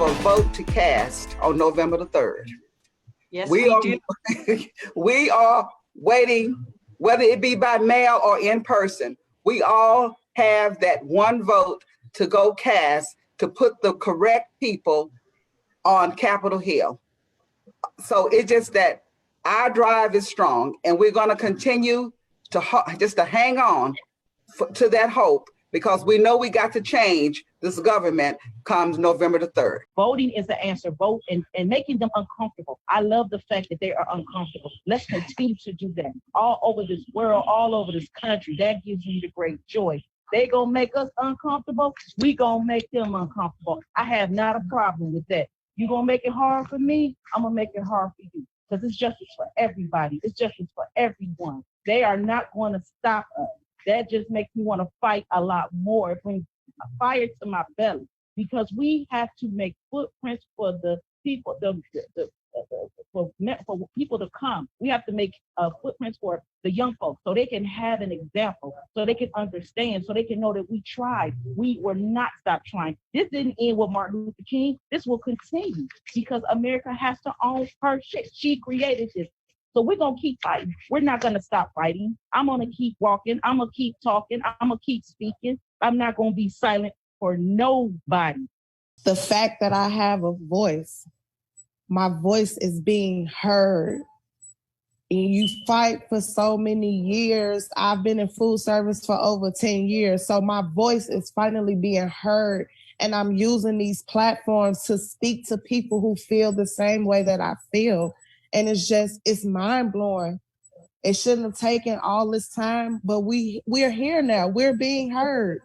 a vote to cast on November the 3rd. Yes, we do. We are waiting, whether it be by mail or in person. We all have that one vote to go cast to put the correct people on Capitol Hill. So it's just that our drive is strong, and we're going to continue to hang on to that hope, because we know we got to change this government comes November the 3rd. Voting is the answer. Vote and making them uncomfortable. I love the fact that they are uncomfortable. Let's continue to do that all over this world, all over this country. That gives me the great joy. They gonna make us uncomfortable. We gonna make them uncomfortable. I have not a problem with that. You gonna make it hard for me? I'm gonna make it hard for you, because it's justice for everybody. It's justice for everyone. They are not going to stop us. That just makes me want to fight a lot more. It brings fire to my belly, because we have to make footprints for the people, for people to come. We have to make footprints for the young folks, so they can have an example, so they can understand, so they can know that we tried. We will not stop trying. This didn't end with Martin Luther King. This will continue, because America has to own her shit. She created this. So we're going to keep fighting. We're not going to stop fighting. I'm going to keep walking. I'm going to keep talking. I'm going to keep speaking. I'm not going to be silent for nobody. The fact that I have a voice, my voice is being heard. And you fight for so many years. I've been in food service for over 10 years. So my voice is finally being heard. And I'm using these platforms to speak to people who feel the same way that I feel. And it's mind blowing. It shouldn't have taken all this time, but we're here now. We're being heard.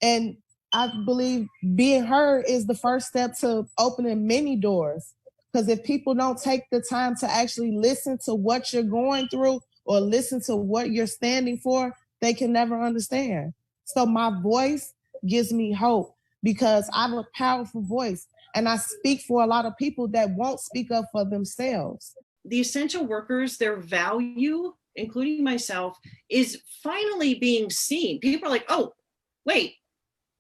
And I believe being heard is the first step to opening many doors. Because if people don't take the time to actually listen to what you're going through or listen to what you're standing for, they can never understand. So my voice gives me hope, because I have a powerful voice. And I speak for a lot of people that won't speak up for themselves. The essential workers, their value, including myself, is finally being seen. People are like, oh, wait,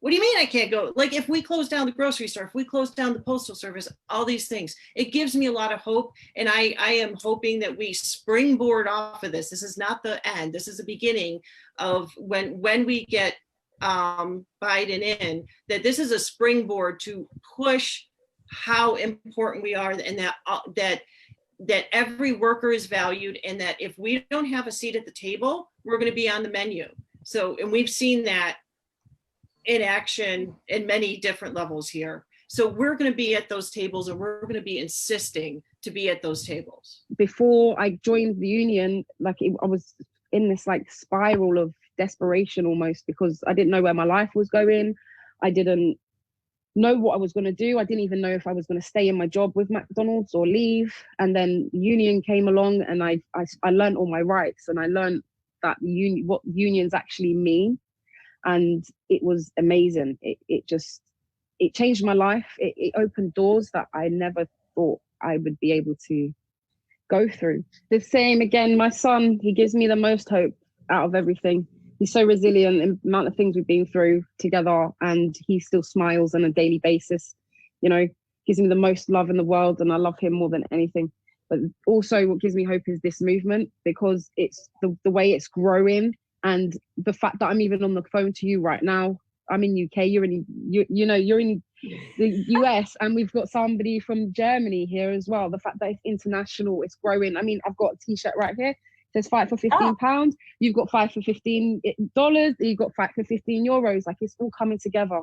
what do you mean I can't go? Like, if we close down the grocery store, if we close down the postal service, all these things, it gives me a lot of hope. And I am hoping that we springboard off of this. This is not the end. This is the beginning of when we get Biden in, that this is a springboard to push how important we are, and that every worker is valued, and that if we don't have a seat at the table, we're going to be on the menu. So, and we've seen that in action in many different levels here. So we're going to be at those tables, and we're going to be insisting to be at those tables. Before I joined the union, I was in this spiral of desperation almost, because I didn't know where my life was going. I didn't know what I was going to do. I didn't even know if I was going to stay in my job with McDonald's or leave. And then union came along, and I learned all my rights, and I learned that what unions actually mean. And it was amazing. It changed my life. It opened doors that I never thought I would be able to go through. The same again, my son, he gives me the most hope out of everything. He's so resilient in the amount of things we've been through together, and he still smiles on a daily basis. Gives me the most love in the world, and I love him more than anything. But also what gives me hope is this movement, because it's the way it's growing, and the fact that I'm even on the phone to you right now. I'm in UK, you're in the US, and we've got somebody from Germany here as well. The fact that it's international, it's growing. I mean, I've got a t-shirt right here. There's fight for £15. You've got fight for $15. You've got fight for €15. It's all coming together.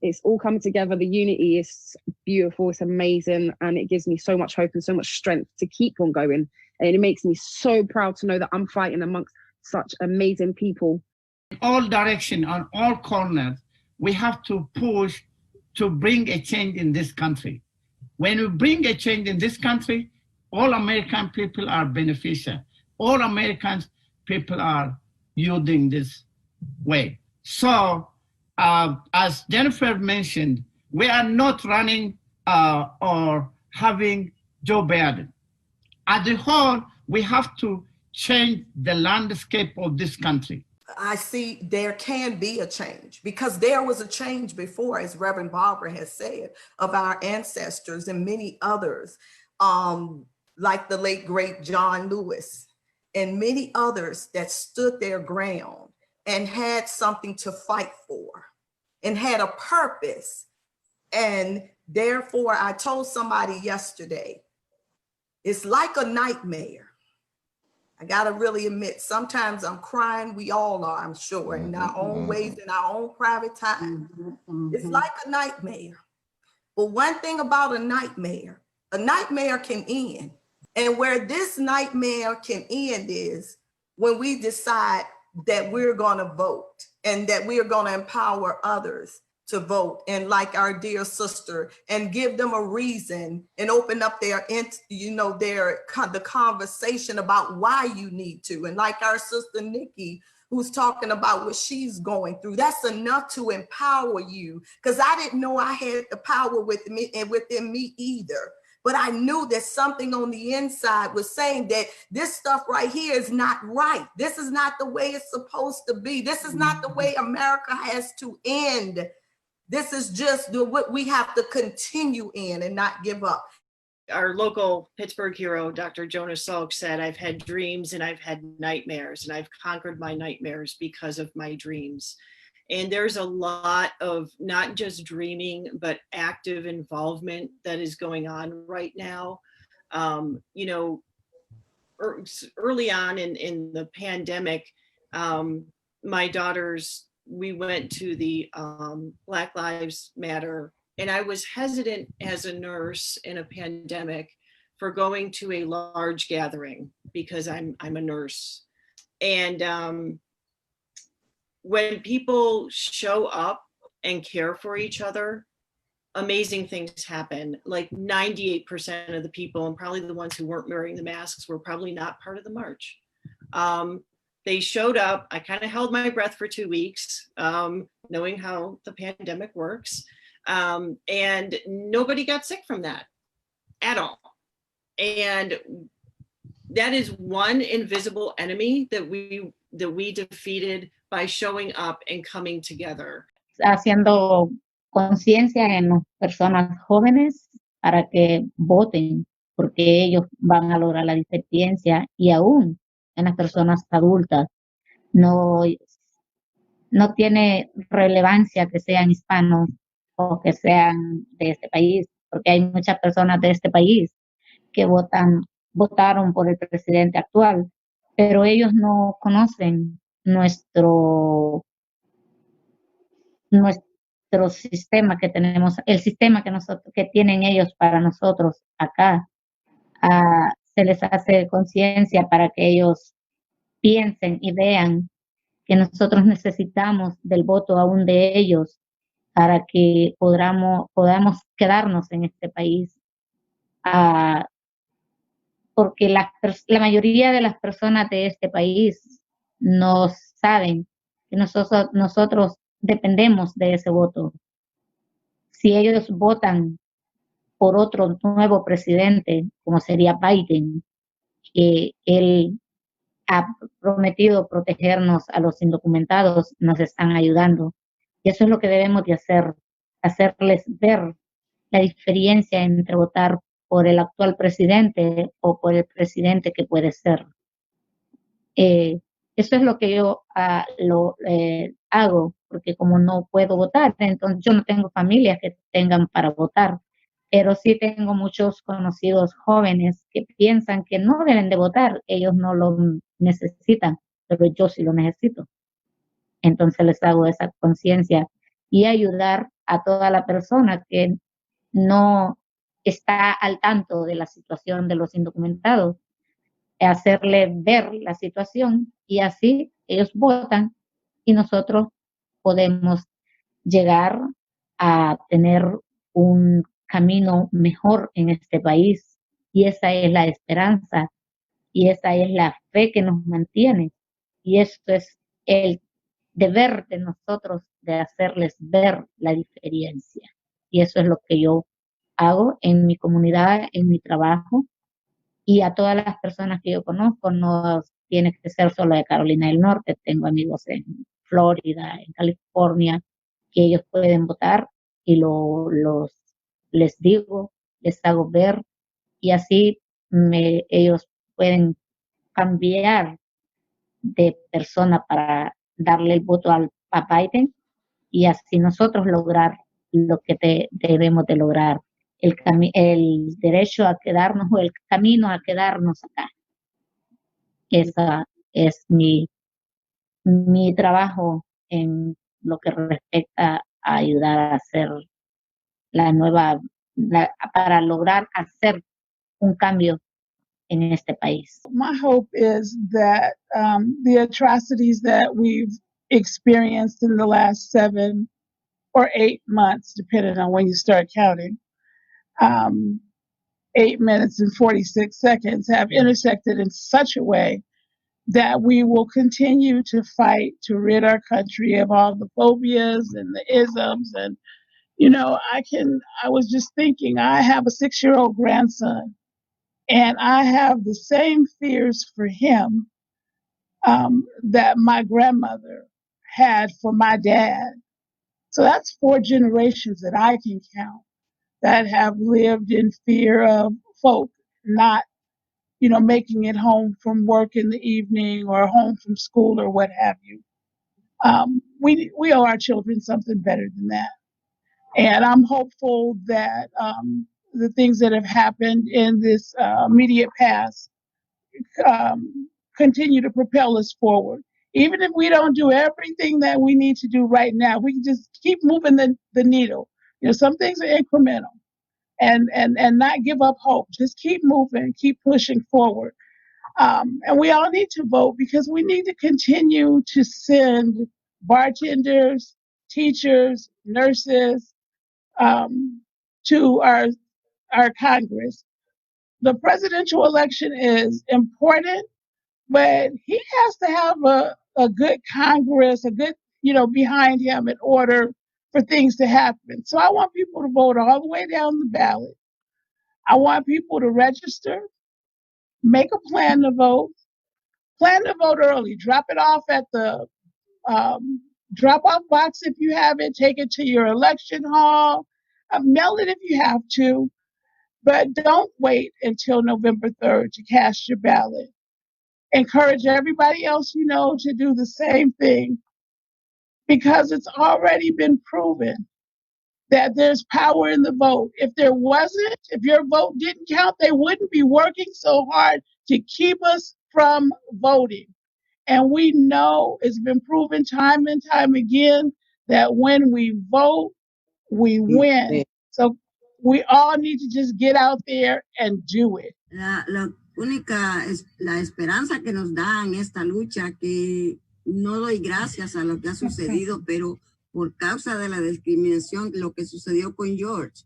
It's all coming together. The unity is beautiful. It's amazing. And it gives me so much hope and so much strength to keep on going. And it makes me so proud to know that I'm fighting amongst such amazing people. All direction, on all corners, we have to push to bring a change in this country. When we bring a change in this country, all American people are beneficial. All American people are using this way. So, as Jennifer mentioned, we are not running or having Joe Biden. As a whole, we have to change the landscape of this country. I see there can be a change, because there was a change before, as Reverend Barber has said, of our ancestors and many others, like the late great John Lewis and many others that stood their ground and had something to fight for and had a purpose. And therefore, I told somebody yesterday, it's like a nightmare. I gotta really admit, sometimes I'm crying. We all are, I'm sure, in our own ways, in our own private time. It's like a nightmare. But one thing about a nightmare can end. And where this nightmare can end is when we decide that we're gonna vote and that we're gonna empower others to vote, and like our dear sister, and give them a reason and open up their, the conversation about why you need to. And like our sister Nikki, who's talking about what she's going through, that's enough to empower you. Because I didn't know I had the power within me either. But I knew that something on the inside was saying that this stuff right here is not right. This is not the way it's supposed to be. This is not the way America has to end. This is just what we have to continue in and not give up. Our local Pittsburgh hero, Dr. Jonas Salk, said, I've had dreams and I've had nightmares, and I've conquered my nightmares because of my dreams. And there's a lot of not just dreaming, but active involvement that is going on right now. Early on in the pandemic, my daughters, we went to the Black Lives Matter, and I was hesitant as a nurse in a pandemic for going to a large gathering because I'm a nurse. And when people show up and care for each other, amazing things happen. Like 98% of the people, and probably the ones who weren't wearing the masks, were probably not part of the march. They showed up. I kind of held my breath for 2 weeks, knowing how the pandemic works. And nobody got sick from that at all. And that is one invisible enemy that we defeated by showing up and coming together. Haciendo conciencia en las personas jóvenes para que voten, porque ellos van a lograr la diferencia, y aún en las personas adultas. No tiene relevancia que sean hispanos o que sean de este país, porque hay muchas personas de este país que votaron por el presidente actual, pero ellos no conocen nuestro sistema que tenemos, el sistema que tienen ellos para nosotros acá. Se les hace conciencia para que ellos piensen y vean que nosotros necesitamos del voto aún de ellos para que podamos quedarnos en este país. Porque la mayoría de las personas de este país no saben que nosotros dependemos de ese voto. Si ellos votan por otro nuevo presidente, como sería Biden, que él ha prometido protegernos a los indocumentados, nos están ayudando. Y eso es lo que debemos de hacer, hacerles ver la diferencia entre votar por el actual presidente o por el presidente que puede ser. Eso es lo que yo hago, porque como no puedo votar, entonces yo no tengo familias que tengan para votar, pero sí tengo muchos conocidos jóvenes que piensan que no deben de votar, ellos no lo necesitan, pero yo sí lo necesito. Entonces les hago esa conciencia y ayudar a toda la persona que no está al tanto de la situación de los indocumentados, hacerle ver la situación, y así ellos votan y nosotros podemos llegar a tener un camino mejor en este país. Y esa es la esperanza y esa es la fe que nos mantiene, y esto es el deber de nosotros de hacerles ver la diferencia. Y eso es lo que yo hago en mi comunidad, en mi trabajo, y a todas las personas que yo conozco nos tiene que ser solo de Carolina del Norte. Tengo amigos en Florida, en California, que ellos pueden votar y les digo, les hago ver y así ellos pueden cambiar de persona para darle el voto a Biden y así nosotros lograr lo que debemos de lograr, el derecho a quedarnos o el camino a quedarnos acá. Esa es mi trabajo en lo que respecta a ayudar a hacer para lograr hacer un cambio en este país. My hope is that the atrocities that we've experienced in the last 7 or 8 months, depending on when you start counting, 8 minutes and 46 seconds have intersected in such a way that we will continue to fight to rid our country of all the phobias and the isms. And, you know, I was just thinking, I have a 6-year-old grandson, and I have the same fears for him that my grandmother had for my dad. So that's 4 generations that I can count that have lived in fear of folk not, you know, making it home from work in the evening or home from school or what have you. We owe our children something better than that. And I'm hopeful that the things that have happened in this immediate past continue to propel us forward. Even if we don't do everything that we need to do right now, we can just keep moving the needle. You know, some things are incremental and not give up hope. Just keep moving, keep pushing forward. And we all need to vote because we need to continue to send bartenders, teachers, nurses to our Congress. The presidential election is important, but he has to have a good Congress, a good, you know, behind him in order for things to happen. So I want people to vote all the way down the ballot. I want people to register, make a plan to vote early, drop it off at the drop-off box if you have it, take it to your election hall, mail it if you have to, but don't wait until November 3rd to cast your ballot. Encourage everybody else you know to do the same thing because it's already been proven that there's power in the vote. If there wasn't, if your vote didn't count, they wouldn't be working so hard to keep us from voting. And we know it's been proven time and time again that when we vote, we win. So we all need to just get out there and do it. La única la esperanza que nos da en esta lucha, que no doy gracias a lo que ha sucedido, pero por causa de la discriminación, lo que sucedió con George,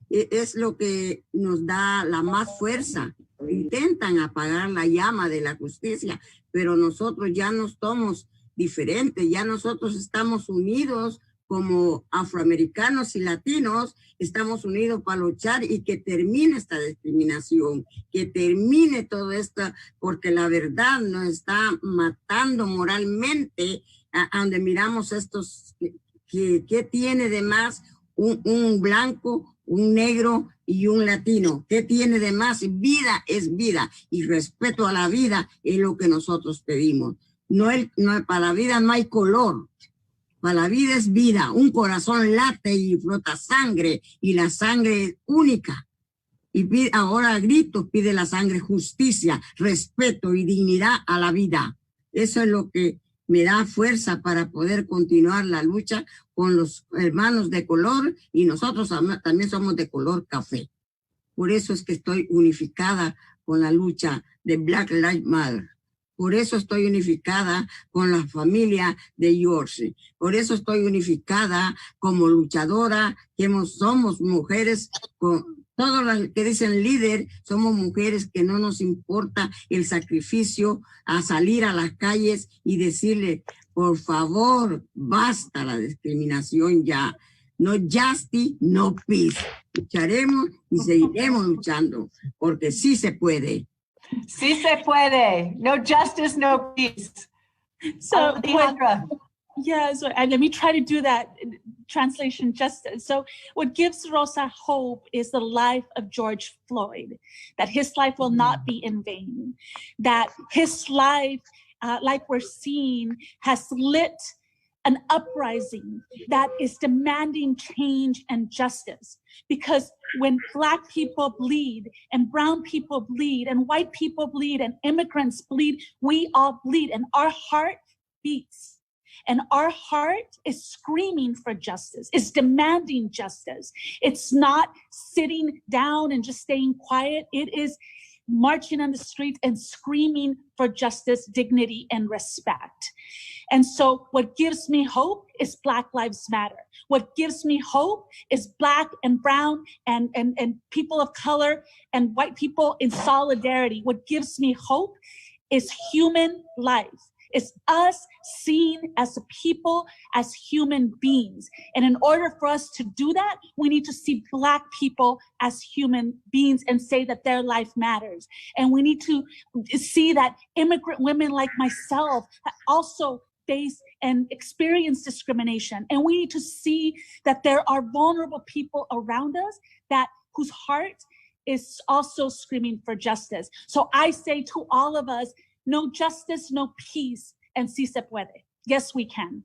es lo que nos da la más fuerza. Intentan apagar la llama de la justicia, pero nosotros ya no somos diferentes, ya nosotros estamos unidos como afroamericanos y latinos, estamos unidos para luchar y que termine esta discriminación, que termine todo esto, porque la verdad nos está matando moralmente, a donde miramos estos, ¿qué tiene de más un blanco, un negro y un latino? ¿Qué tiene de más? Vida es vida y respeto a la vida es lo que nosotros pedimos. Para la vida no hay color. Para la vida es vida, un corazón late y flota sangre y la sangre es única. Y ahora a gritos pide la sangre justicia, respeto y dignidad a la vida. Eso es lo que me da fuerza para poder continuar la lucha con los hermanos de color y nosotros también somos de color café. Por eso es que estoy unificada con la lucha de Black Lives Matter. Por eso estoy unificada con la familia de George. Por eso estoy unificada como luchadora, que somos mujeres, con todos los que dicen líder, somos mujeres que no nos importa el sacrificio a salir a las calles y decirle, por favor, basta la discriminación ya. No justice, no peace. Lucharemos y seguiremos luchando, porque sí se puede. Sí se puede. No justice, no peace. So Alejandra. so and let me try to do that translation justice. So what gives Rosa hope is the life of George Floyd, that his life will not be in vain, that his life, like we're seeing, has lit an uprising that is demanding change and justice. Because when Black people bleed and brown people bleed and white people bleed and immigrants bleed, we all bleed, and our heart beats. And our heart is screaming for justice, is demanding justice. It's not sitting down and just staying quiet. It is marching on the streets and screaming for justice, dignity, and respect. And so what gives me hope is Black Lives Matter. What gives me hope is Black and brown and people of color and white people in solidarity. What gives me hope is human life. It's us seen as a people, as human beings. And in order for us to do that, we need to see Black people as human beings and say that their life matters. And we need to see that immigrant women like myself also face and experience discrimination. And we need to see that there are vulnerable people around us whose heart is also screaming for justice. So I say to all of us, no justice, no peace, and si se puede. Yes, we can.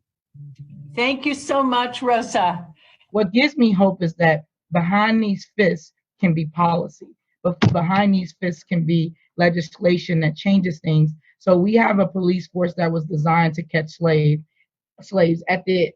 Thank you so much, Rosa. What gives me hope is that behind these fists can be policy, but behind these fists can be legislation that changes things. So we have a police force that was designed to catch slaves.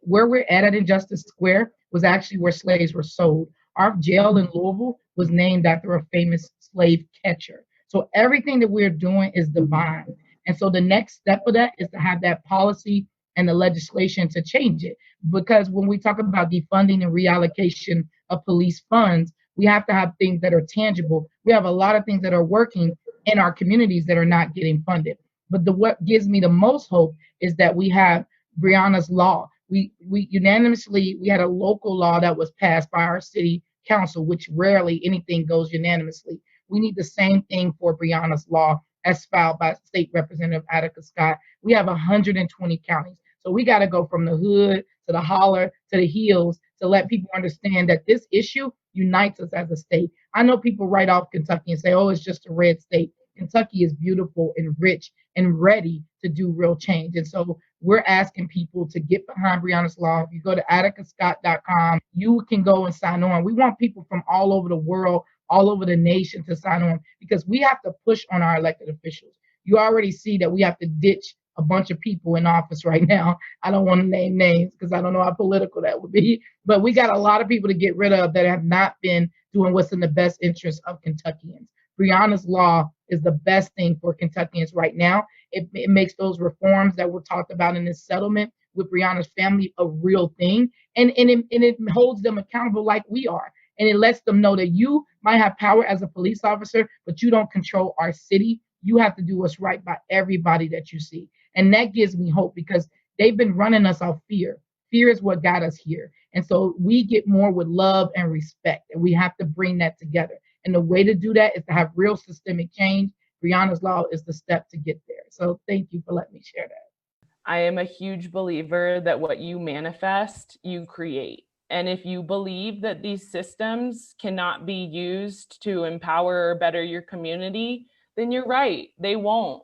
Where we're at Injustice Square was actually where slaves were sold. Our jail in Louisville was named after a famous slave catcher. So everything that we're doing is divine. And so the next step of that is to have that policy and the legislation to change it. Because when we talk about defunding and reallocation of police funds, we have to have things that are tangible. We have a lot of things that are working in our communities that are not getting funded. But what gives me the most hope is that we have Breonna's law. We unanimously, we had a local law that was passed by our city council, which rarely anything goes unanimously. We need the same thing for Breonna's law as filed by State Representative Attica Scott. We have 120 counties. So we got to go from the hood to the holler to the hills to let people understand that this issue unites us as a state. I know people write off Kentucky and say, oh, it's just a red state. Kentucky is beautiful and rich and ready to do real change. And so we're asking people to get behind Breonna's law. If you go to atticascott.com, you can go and sign on. We want people from all over the world, all over the nation to sign on, because we have to push on our elected officials. You already see that we have to ditch a bunch of people in office right now. I don't want to name names because I don't know how political that would be, but we got a lot of people to get rid of that have not been doing what's in the best interest of Kentuckians. Breonna's law is the best thing for Kentuckians right now. It makes those reforms that were talked about in this settlement with Breonna's family a real thing, and it holds them accountable like we are. And it lets them know that you might have power as a police officer, but you don't control our city. You have to do what's right by everybody that you see. And that gives me hope, because they've been running us off fear. Fear is what got us here. And so we get more with love and respect, and we have to bring that together. And the way to do that is to have real systemic change. Breonna's law is the step to get there. So thank you for letting me share that. I am a huge believer that what you manifest, you create. And if you believe that these systems cannot be used to empower or better your community, then you're right, they won't.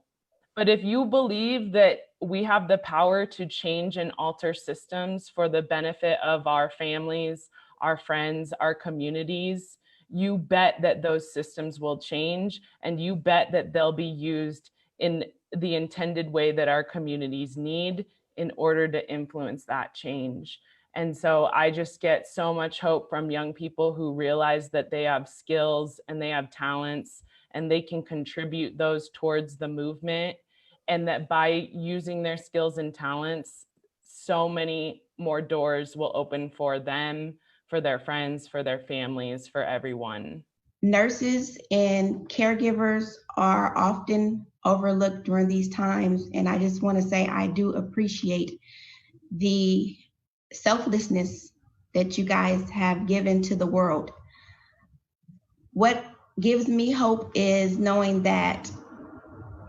But if you believe that we have the power to change and alter systems for the benefit of our families, our friends, our communities, you bet that those systems will change, and you bet that they'll be used in the intended way that our communities need in order to influence that change. And so I just get so much hope from young people who realize that they have skills and they have talents and they can contribute those towards the movement, and that by using their skills and talents, so many more doors will open for them, for their friends, for their families, for everyone. Nurses and caregivers are often overlooked during these times. And I just want to say, I do appreciate the selflessness that you guys have given to the world. What gives me hope is knowing that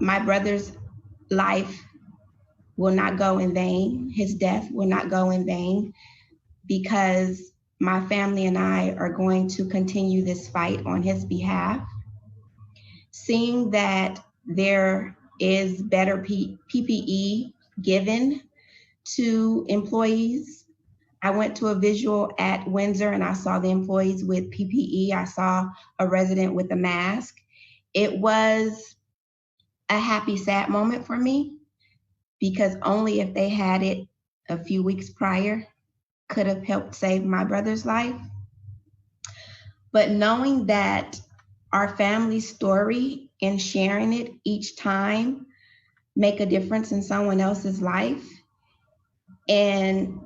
my brother's life will not go in vain. His death will not go in vain, because my family and I are going to continue this fight on his behalf. Seeing that there is better PPE given to employees, I went to a visual at Windsor and I saw the employees with PPE. I saw a resident with a mask. It was a happy, sad moment for me, because only if they had it a few weeks prior could have helped save my brother's life. But knowing that our family story and sharing it each time make a difference in someone else's life, and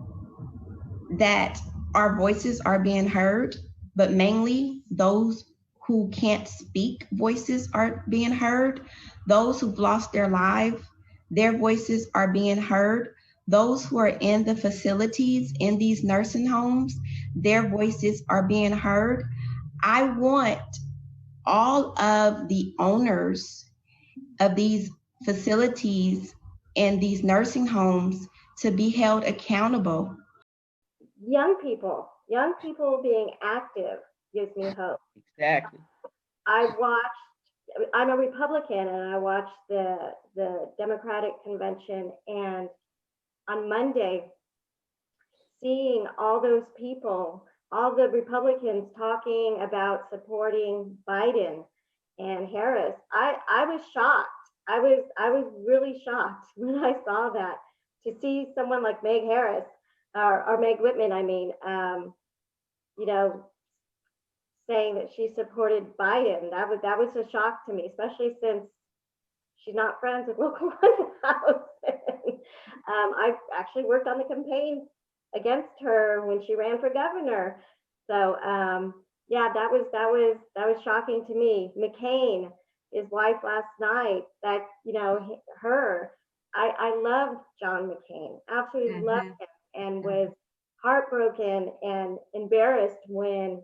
that our voices are being heard, but mainly those who can't speak voices are being heard. Those who've lost their life, their voices are being heard. Those who are in the facilities, in these nursing homes, their voices are being heard. I want all of the owners of these facilities and these nursing homes to be held accountable. Young people being active gives me hope. Exactly. I'm a Republican, and I watched the Democratic convention, and on Monday, seeing all those people, all the Republicans talking about supporting Biden and Harris, I was shocked. I was really shocked when I saw that, to see someone like Meg Harris, or Meg Whitman, I mean, you know, saying that she supported Biden. That was a shock to me, especially since she's not friends with local 1000. I've actually worked on the campaign against her when she ran for governor. So yeah, that was shocking to me. McCain, his wife last night, that, you know, I loved John McCain, absolutely loved him, and was heartbroken and embarrassed when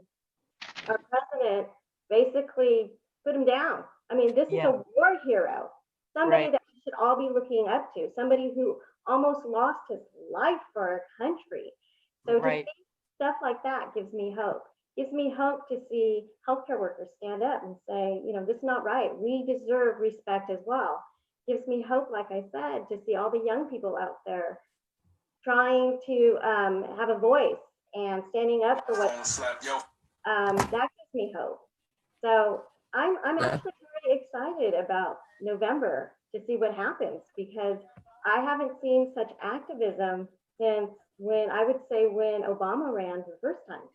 our president basically put him down. I mean, this is a war hero, somebody that we should all be looking up to, somebody who almost lost his life for our country. So to see stuff like that gives me hope. Gives me hope to see healthcare workers stand up and say, you know, this is not right. We deserve respect as well. Gives me hope, like I said, to see all the young people out there trying to have a voice and standing up for what that gives me hope. So I'm actually very excited about November to see what happens, because I haven't seen such activism since when Obama ran the first time.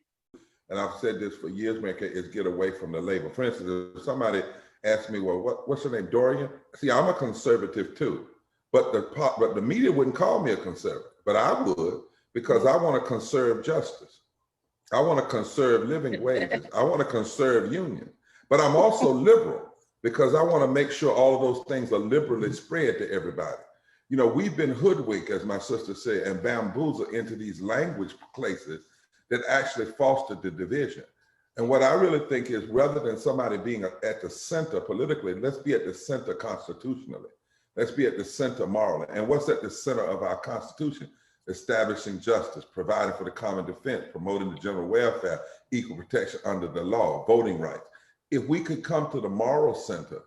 And I've said this for years, man, is get away from the label. For instance, if somebody asked me, well, what's your name, Dorian? See, I'm a conservative too, but the media wouldn't call me a conservative, but I would, because I want to conserve justice. I want to conserve living wages. I want to conserve union, but I'm also liberal, because I want to make sure all of those things are liberally spread to everybody. You know, we've been hoodwinked, as my sister said, and bamboozled into these language places that actually fostered the division. And what I really think is, rather than somebody being at the center politically, let's be at the center constitutionally. Let's be at the center morally. And what's at the center of our Constitution? Establishing justice, providing for the common defense, promoting the general welfare, equal protection under the law, voting rights. If we could come to the moral center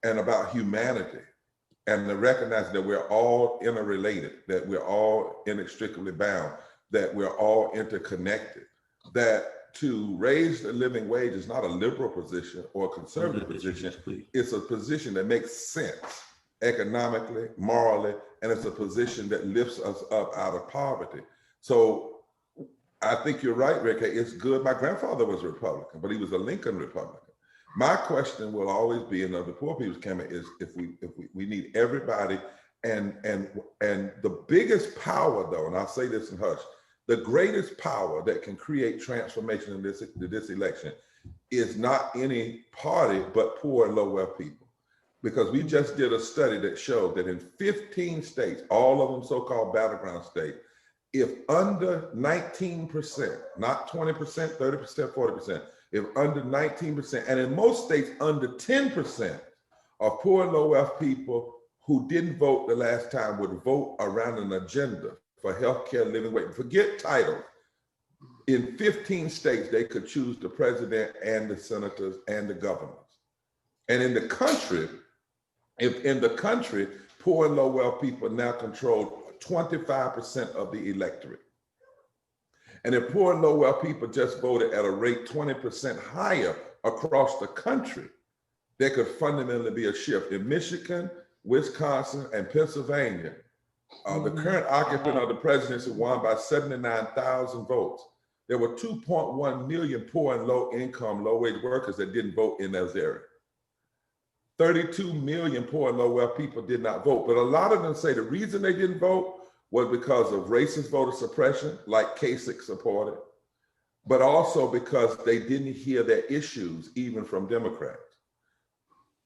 and about humanity, and to recognize that we're all interrelated, that we're all inextricably bound, that we're all interconnected, that to raise the living wage is not a liberal position or a conservative position. It's a position that makes sense economically, morally, and it's a position that lifts us up out of poverty. So I think you're right, Rick. It's good. My grandfather was a Republican, but he was a Lincoln Republican. My question will always be, and the poor people's campaign, is if we need everybody, and the biggest power, though, and I'll say this in hush, the greatest power that can create transformation in this election is not any party, but poor and low wealth people. Because we just did a study that showed that in 15 states, all of them so-called battleground states, if under 19%, not 20%, 30%, 40%, if under 19%, and in most states under 10% of poor and low wealth people who didn't vote the last time would vote around an agenda for healthcare, living wage. Forget titles. In 15 states, they could choose the president and the senators and the governors. And in the country, poor and low wealth people now control 25% of the electorate. And if poor and low wealth people just voted at a rate 20% higher across the country, there could fundamentally be a shift. In Michigan, Wisconsin, and Pennsylvania, the current occupant of the presidency won by 79,000 votes. There were 2.1 million poor and low income, low wage workers that didn't vote in those areas. 32 million poor and low wealth people did not vote, but a lot of them say the reason they didn't vote was because of racist voter suppression, like Kasich supported, but also because they didn't hear their issues even from Democrats.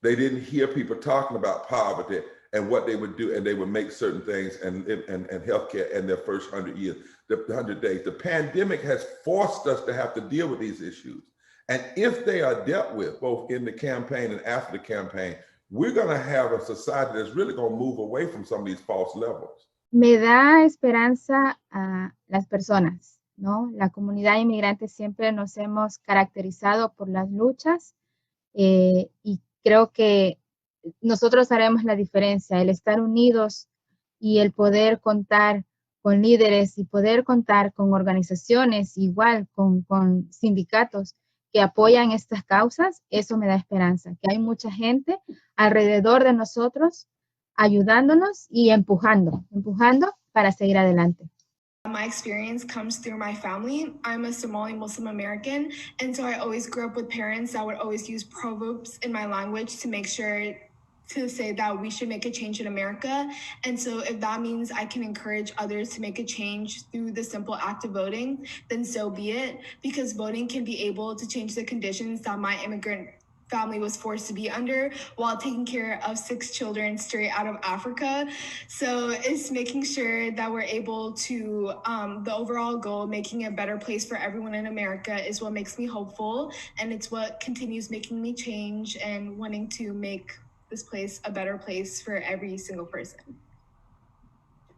They didn't hear people talking about poverty and what they would do, and they would make certain things and healthcare in their first 100 years, the 100 days. The pandemic has forced us to have to deal with these issues. And if they are dealt with both in the campaign and after the campaign, we're going to have a society that's really going to move away from some of these false levels. Me da esperanza a las personas, ¿no? La comunidad inmigrante siempre nos hemos caracterizado por las luchas y creo que nosotros haremos la diferencia, el estar unidos y el poder contar con líderes y poder contar con organizaciones, igual con sindicatos que apoyan estas causas. Eso me da esperanza, que hay mucha gente alrededor de nosotros ayudándonos y empujando para seguir adelante. My experience comes through my family. I'm a Somali Muslim American, and so I always grew up with parents that would always use proverbs in my language to make sure to say that we should make a change in America. And so if that means I can encourage others to make a change through the simple act of voting, then so be it, because voting can be able to change the conditions that my immigrant family was forced to be under while taking care of 6 children straight out of Africa. So it's making sure that we're able to, the overall goal, making a better place for everyone in America is what makes me hopeful. And it's what continues making me change and wanting to make this place a better place for every single person.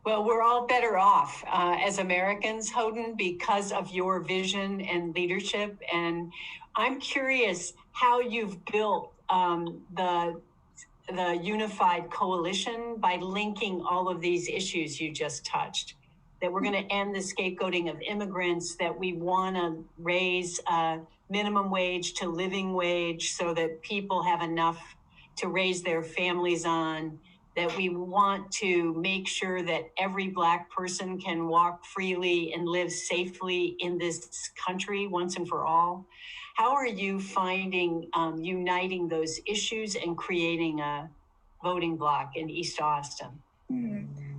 Well, we're all better off as Americans, Houghton, because of your vision and leadership. And I'm curious how you've built the unified coalition by linking all of these issues you just touched. That we're going to end the scapegoating of immigrants, that we want to raise minimum wage to living wage so that people have enough to raise their families on, that we want to make sure that every Black person can walk freely and live safely in this country once and for all. How are you finding uniting those issues and creating a voting bloc in East Austin?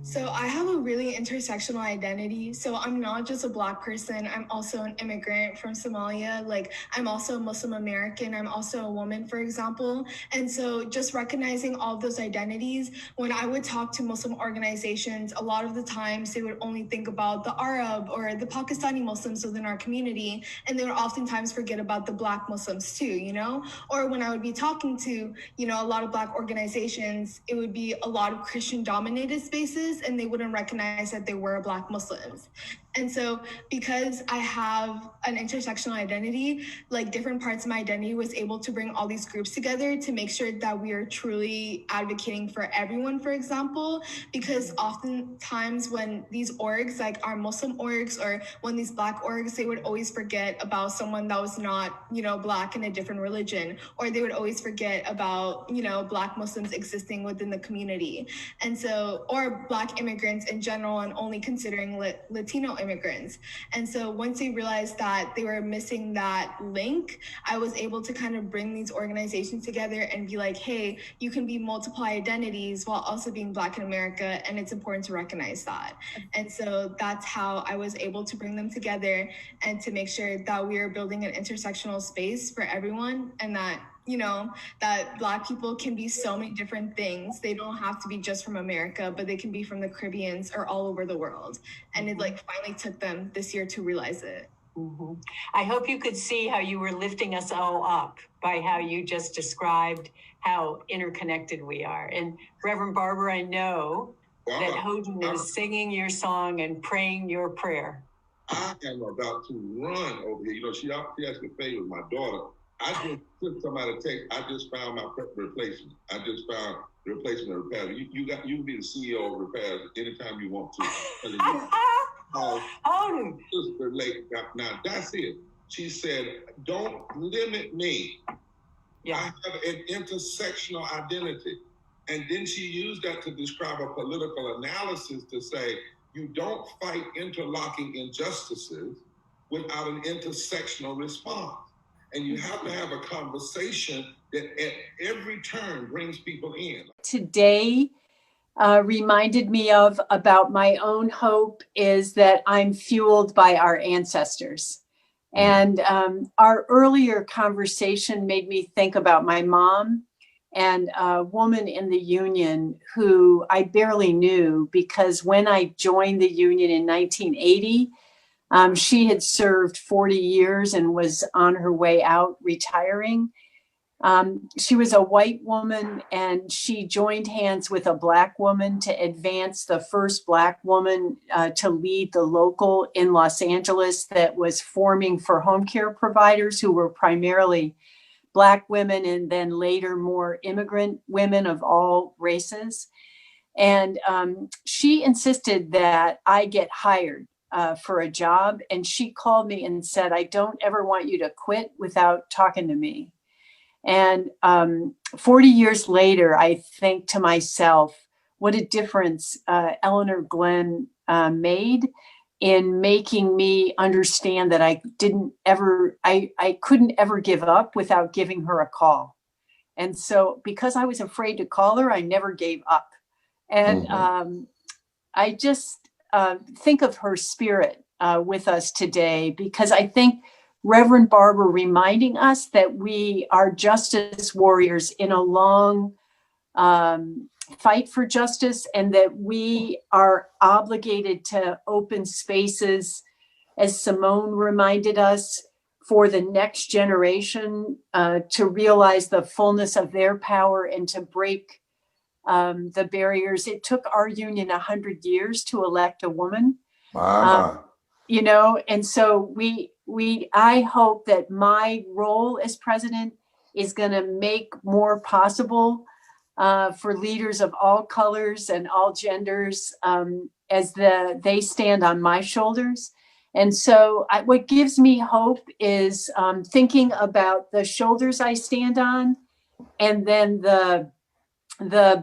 So I have a really intersectional identity. So I'm not just a Black person. I'm also an immigrant from Somalia. Like, I'm also a Muslim American. I'm also a woman, for example. And so just recognizing all of those identities, when I would talk to Muslim organizations, a lot of the times they would only think about the Arab or the Pakistani Muslims within our community. And they would oftentimes forget about the Black Muslims too, you know? Or when I would be talking to, you know, a lot of Black organizations, it would be a lot of Christian dominated spaces, and they wouldn't recognize that they were Black Muslims. And so because I have an intersectional identity, like different parts of my identity was able to bring all these groups together to make sure that we are truly advocating for everyone, for example, because oftentimes when these orgs, like our Muslim orgs or when these Black orgs, they would always forget about someone that was not, you know, Black in a different religion, or they would always forget about, you know, Black Muslims existing within the community. And so, or Black immigrants in general, and only considering Latino immigrants. And so once they realized that they were missing that link, I was able to kind of bring these organizations together and be like, hey, you can be multiple identities while also being Black in America, and it's important to recognize that. And so that's how I was able to bring them together and to make sure that we are building an intersectional space for everyone, and that, you know, that Black people can be so many different things. They don't have to be just from America, but they can be from the Caribbeans or all over the world. And it like finally took them this year to realize it. Mhm. I hope you could see how you were lifting us all up by how you just described how interconnected we are. And Reverend Barber, I know that Houghton is singing your song and praying your prayer. I am about to run over here. You know, she asked me to favor my daughter. I just took somebody to take. I just found my replacement. I just found the replacement of repairs. You can be the CEO of repairs anytime you want to. Sister Lake, now that's it. She said, "Don't limit me. Yeah. I have an intersectional identity." And then she used that to describe a political analysis to say, you don't fight interlocking injustices without an intersectional response. And you have to have a conversation that at every turn brings people in. Today reminded me of about my own hope is that I'm fueled by our ancestors. And our earlier conversation made me think about my mom and a woman in the union who I barely knew, because when I joined the union in 1980, she had served 40 years and was on her way out retiring. She was a white woman, and she joined hands with a Black woman to advance the first Black woman to lead the local in Los Angeles that was forming for home care providers who were primarily Black women and then later more immigrant women of all races. And she insisted that I get hired for a job. And she called me and said, "I don't ever want you to quit without talking to me." And 40 years later, I think to myself, what a difference Eleanor Glenn made in making me understand that I couldn't ever give up without giving her a call. And so because I was afraid to call her, I never gave up. And I just think of her spirit with us today, because I think Reverend Barber reminding us that we are justice warriors in a long fight for justice, and that we are obligated to open spaces, as Simone reminded us, for the next generation to realize the fullness of their power and to break the barriers. It took our union 100 years to elect a woman. You know, and so I hope that my role as president is going to make more possible for leaders of all colors and all genders as they stand on my shoulders. And so what gives me hope is thinking about the shoulders I stand on, and then the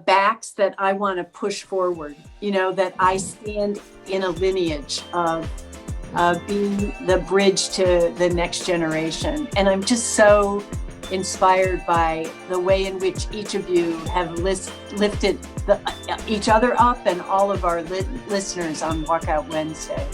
backs that I want to push forward, you know, that I stand in a lineage of being the bridge to the next generation. And I'm just so inspired by the way in which each of you have lifted each other up, and all of our listeners on Walkout Wednesday.